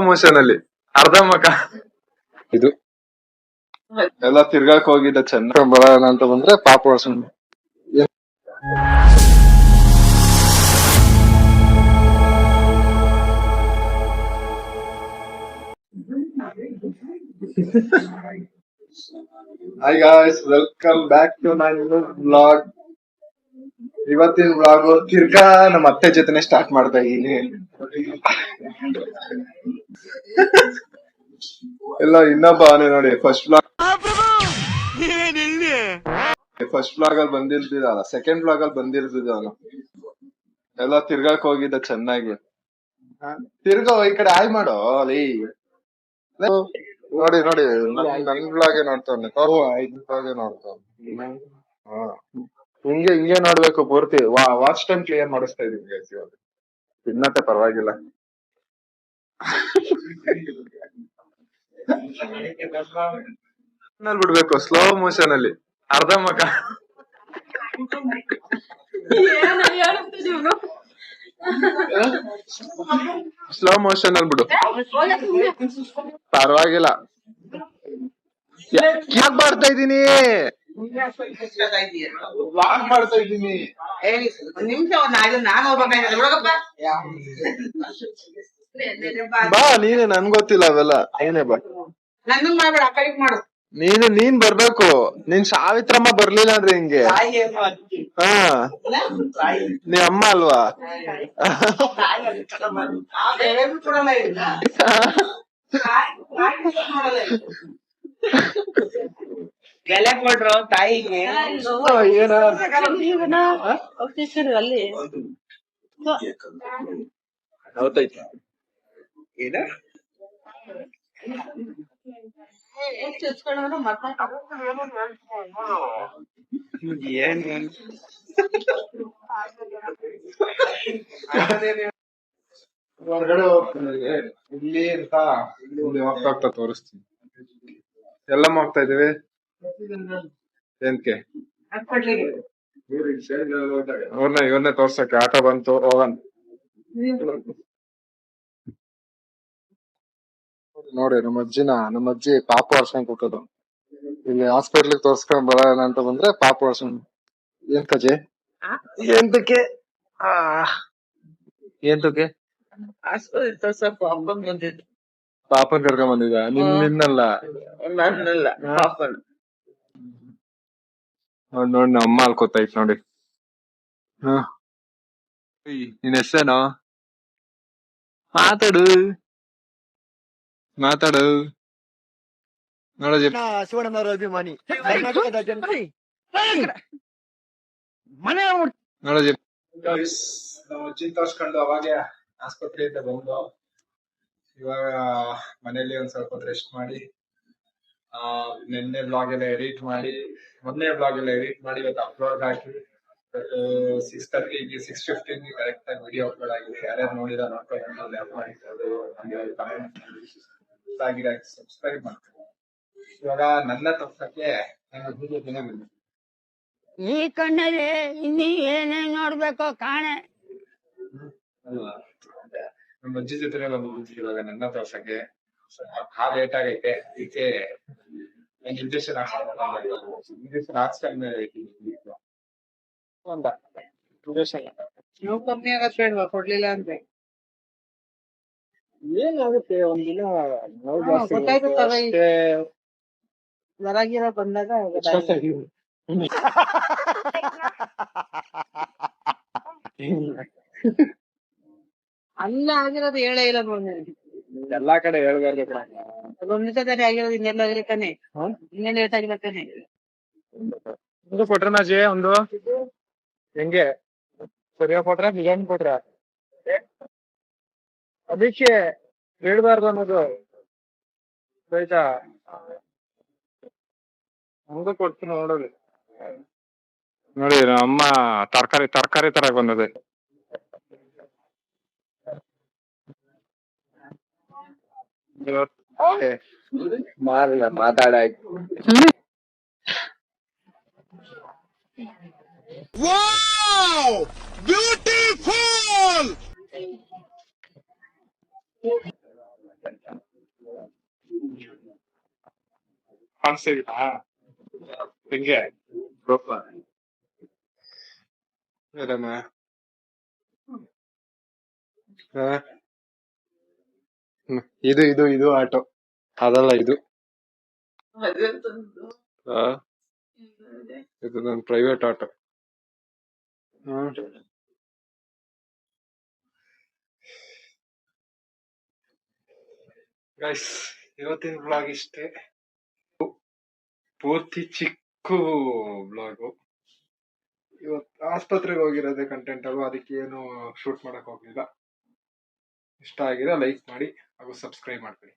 Motion ಅಲ್ಲಿ ಅರ್ಧ ಮಕ ಇದು ಎಲ್ಲ ತಿರ್ಗಾಕ್ ಹೋಗಿದ್ದ ಚೆನ್ನ ಬರೋಣ ಅಂತ ಬಂದ್ರೆ ಪಾಪ ವರ್ಷ hi guys, welcome back to my vlog. ಇವತ್ತಿನ ವ್ಲಾಗ್ ತಿರ್ಗಾ ನಮ್ಮ ಅತ್ತೆ ಜೊತೆನೆ ಸ್ಟಾರ್ಟ್ ಮಾಡ್ತಾ ಇದೀನಿ. ಎಲ್ಲ ಇನ್ನೊಬ್ಬ ಅವನೇ ನೋಡಿ, ಫಸ್ಟ್ ವ್ಲಾಗ್ ಅಲ್ಲಿ ಬಂದಿರ್ತಿದ, ಸೆಕೆಂಡ್ ವ್ಲಾಗ್ ಅಲ್ಲಿ ಬಂದಿರ್ತಿದ ಅವನು. ಎಲ್ಲ ತಿರ್ಗಾಕ್ ಹೋಗಿದ್ದ ಚೆನ್ನಾಗಿ. ತಿರ್ಗೋ ಈ ಕಡೆ ಆಯ್ ಮಾಡೋ ಅಲ್ಲಿ. ನೋಡಿ ನೋಡಿ, ನನ್ ವ್ಲಾಗೆ ನೋಡ್ತಾನೆ, ನೋಡ್ತಾನೆ. ಹಿಂಗೆ ನೋಡ್ಬೇಕು ಪೂರ್ತಿ. ವಾಚ್ ಟೈಮ್ ಕ್ಲಿಯರ್ ಮಾಡಿಸ್ತಾ ಇದೀವಿ ಗೈಸ್ ಇವಾಗ. ತಿನ್ನತ್ತೆ ಪರವಾಗಿಲ್ಲ. ಬಿಡ್ಬೇಕು ಸ್ಲೋ ಮೋಷನ್ ಅಲ್ಲಿ ಅರ್ಧ ಮಕ. ಸ್ಲೋ ಮೋಷನ್ ಅಲ್ಲಿ ಬಿಡು, ಪರವಾಗಿಲ್ಲ. ಯಾಕೆ ಮಾಡ್ತಾ ಇದೀನಿ, ವಾಕ್ ಮಾಡ್ತಾ ಇದ್ದೀನಿ. ಬಾ ನೀನೆ, ನನ್ ಗೊತ್ತಿಲ್ಲ ಅವೆಲ್ಲ. ಏನೇ ಬಾ, ನೀನ್ ಬರ್ಬೇಕು. ನೀನ್ ಸಾವಿತ್ರಮ್ಮ ಬರ್ಲಿಲ್ಲ ಅಂದ್ರೆ ಹಿಂಗೆ. ಹಾ, ನೀ ಅಮ್ಮ ಅಲ್ವಾ? ಬೆಲೆ ಕೊಟ್ರು ತಾಯಿಗೆ. ಅಲ್ಲಿ ಏನ ಹೊರಗಡೆ ಹೋಗ್ತೀನಿ ಇಲ್ಲಿ ಅಂತ ಹೋಗ್ತಾ ತೋರಿಸ್ತೀನಿ. ಎಲ್ಲಮ್ಮ ಹೋಗ್ತಾ ಇದೀವಿ ಏನ್ಕೆ? ಇವ್ರನ್ನೇ ತೋರ್ಸಕ್ಕೆ ಆಟೋ ಬಂತು, ಹೋಗನ್. ನೋಡಿ ನಮ್ಮ ಅಜ್ಜಿ ಪಾಪ ವರ್ಷನ್ ಕೊಟ್ಟದು. ಇಲ್ಲಿ ಹಾಸ್ಪಿಟ್ಲಿಗೆ ತೋರ್ಸ್ಕೊಂಡ್ ಬರೋಣ ಅಂತ ಬಂದ್ರೆ ಪಾಪ ವರ್ಷನ್. ಏನ್ ಕಜೆ ಎಂತಕ್ಕೆ ಪಾಪನ್ ಕರ್ಕೊಂಡ್ ಬಂದಿದ್ದ? ನಿನ್ನಲ್ಲ, ಪಾಪನ್. ನೋಡಿ ನಮ್ಮ ಅಮ್ಮ ಅಲ್ಕೋತೈತ್ ನೋಡಿ. ನಿನ್ ಹೆಸರೇನೋ? ಮಾತಾಡು ನೋಡ. ಶಿವಣ್ಣನವರ ಅಭಿಮಾನಿ ಕರ್ನಾಟಕದ ಜನತೆ ನೋಡ ನಾವು ಅಜ್ಜಿ ತೋರ್ಸ್ಕೊಂಡು ಅವಾಗೆ ಆಸ್ಪತ್ರೆಯಿಂದ ಬಂದು ಇವಾಗ ಮನೇಲಿ ಒಂದ್ ಸ್ವಲ್ಪ ರೆಸ್ಟ್ ಮಾಡಿ, ನಿನ್ನೆ ಬ್ಲಾಗ್ ಎಲ್ಲ ಎಡಿಟ್ ಮಾಡಿ, ಮೊನ್ನೆ ಬ್ಲಾಗ್ ಎಲ್ಲ ಎಡಿಟ್ ಮಾಡಿ ಇವತ್ತು ಅಪ್ಲೋಡ್ ಹಾಕಿ 6:30 6:15 ಕರೆಕ್ಟ್ ಆಗಿ ವಿಡಿಯೋ ಅಪ್ಲೋಡ್ ಆಗಿದೆ. ಯಾರ್ಯಾರು ನೋಡಿದ ಸಬ್ಸ್ಕ್ರೈಬ್ ಮಾಡ್ತಾರೆ. ಇವಾಗ ನನ್ನ ತೋರ್ಸಕ್ಕೆ ಈ ಕಣ್ಣಲ್ಲಿ ಇನ್ನೀ ಏನೇನ್ ನೋಡ್ಬೇಕು ಕಾಣೆ. ನಮ್ಮ ಅಜ್ಜಿ ಜೊತೆ ಬಂದ್ಬಿಡ್ತೀವಿ ಇವಾಗ ನನ್ನ ತೋರ್ಸಕ್ಕೆ. ಹಾಲ್ ಲೇಟ್ ಆಗೈತೆ, ಇದಕ್ಕೆ ಇಂಜೆಕ್ಷನ್ ಹಾಕ್ಸ್ಕೊಂಡ್ಮೇಲೆ ನೋವು ಕಮ್ಮಿ ಆಗತ್ತೆ ಬೇಡ್ವಾ? ಕೊಡ್ಲಿಲ್ಲ ಅಂದ್ರೆ ಏನಾಗುತ್ತೆ, ಒಂದಿನ ನೋವು ಗೊತ್ತಾಯ್ತಲ್ಲ. ಹೊರಗಿರ ಬಂದಾಗ ಅಲ್ಲ ಆಗಿರೋದು ಹೇಳೇ ಇಲ್ಲ ನೋಡಿ. ಎಲ್ಲಾ ಕಡೆ ಹೇಳ್ಬಾರ್ದು. ಅದೊಂದ್ ನಿಮಿಷದಲ್ಲಿ ಆಗಿರೋದು ಇನ್ನೆಲ್ಲ ಆಗಿರ್ತಾನೆ, ಇನ್ನೇನ್ ಲೇಟ್ ಆಗಿರ್ತಾನೆ. ಒಂದು ಕೊಟ್ರನಾಜಿ, ಒಂದು ಹೆಂಗೆ ಸರಿಯಾಗಿ ಕೊಟ್ರ, ಡಿಸೈನ್ ಕೊಟ್ರ, ಅದಕ್ಕೆ ಹೇಳ್ಬಾರ್ದು ಅನ್ನೋದು ಆಯ್ತಾ? ಹಂಗ ಕೊಡ್ತೀನಿ ನೋಡೋದು. ನೋಡಿ ಅಮ್ಮ ತರಕಾರಿ ತರ ಬಂದದೆ. ಮಾತಾಡಾಯ್ತು. ಕಾಣಿಸ್ತಿದೀನಾ ಹೆಂಗೆ ಏನಮ್ಮ ಇದು ಇದು ಇದು ಆಟೋ ಅದಲ್ಲ ಇದು ಆ, ಇದು ನನ್ನ ಪ್ರೈವೇಟ್ ಆಟೋ. ಗೈಸ್ ಇವತ್ತಿನ ಬ್ಲಾಗ್ ಇಷ್ಟೇ, ಪೂರ್ತಿ ಚಿಕ್ಕ ಬ್ಲಾಗು. ಇವತ್ತು ಆಸ್ಪತ್ರೆಗೆ ಹೋಗಿರೋದೇ ಕಂಟೆಂಟ್ ಅಲ್ವಾ, ಅದಕ್ಕೆ ಏನು ಶೂಟ್ ಮಾಡಕ್ ಹೋಗ್ಲಿಲ್ಲ. ಇಷ್ಟ ಆಗಿದೆ ಲೈಕ್ ಮಾಡಿ ಹಾಗೂ ಸಬ್ಸ್ಕ್ರೈಬ್ ಮಾಡ್ಕೊಳ್ಳಿ.